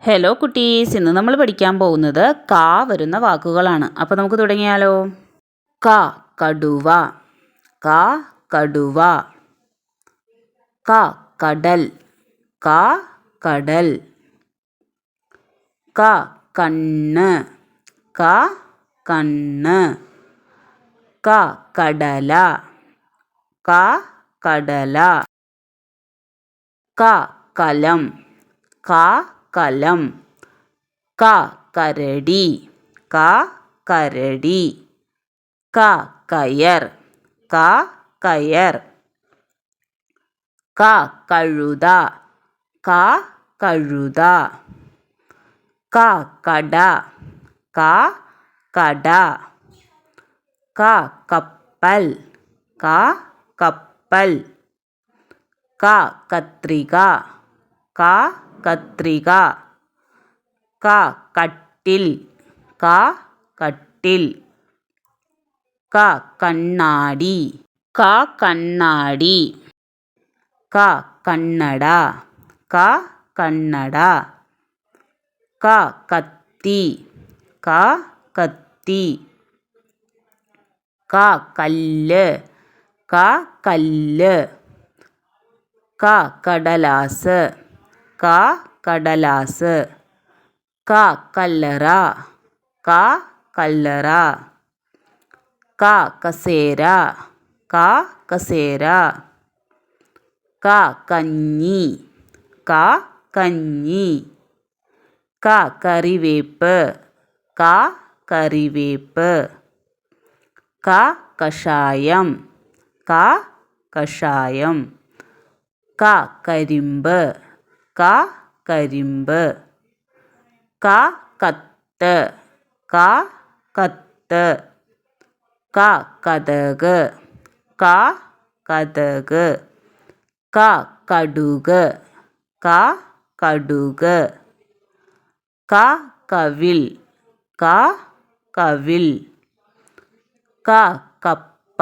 Hello കുട്ടീസ്, ഇന്ന് നമ്മൾ പഠിക്കാൻ പോകുന്നത് കാ വരുന്ന വാക്കുകളാണ്. അപ്പോൾ നമുക്ക് തുടങ്ങിയാലോ. ക കടുവ, ക കടുവ. ക കടൽ, ക കടൽ. ക കണ്ണ്, ക കണ്ണ്. ക കടല, ക കടല. ക കലം, ക കലം. ക കരടി, ക കരടി. ക കയർ, ക കയർ. ക കഴുത, ക കഴുത. ക കട, ക കട. ക കപ്പൽ, ക കപ്പൽ. ക കത്രിക, ക കത്രിക. ക കട്ടിൽ, ക കട്ടിൽ. ക കണ്ണാടി, ക കണ്ണാടി. ക കണ്ണട, ക കണ്ണട. ക കത്തി, ക കത്തി. ക കല്ല്, ക കല്ല്. ക കടലാസ്, ക കടലാസ്. ക കല്ലറ, ക കല്ലറ. ക കസേര, ക കസേര. ക കഞ്ഞി, ക കഞ്ഞി. ക കറിവേപ്പ്, ക കറിവേപ്പ്. ക കഷായം, ക കഷായം. ക കരിമ്പ്, ക കരിമ്പ്. ക കത്ത്, ക കത്ത്. ക കതക്, ക കതക്. ക കടുക്, ക കടുക്. ക കവിൽ, ക കവിൽ. ക കപ്പ,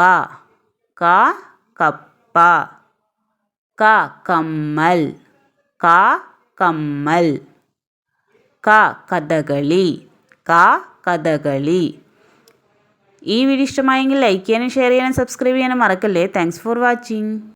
ക കപ്പ. ക കമ്മൽ, ക കമ്മൽ. ക കഥകളി, ക കഥകളി. ഈ വീഡിയോ ഇഷ്ടമായെങ്കിൽ ലൈക്ക് ചെയ്യാനും ഷെയർ ചെയ്യാനും സബ്സ്ക്രൈബ് ചെയ്യാനും മറക്കല്ലേ. Thanks for watching.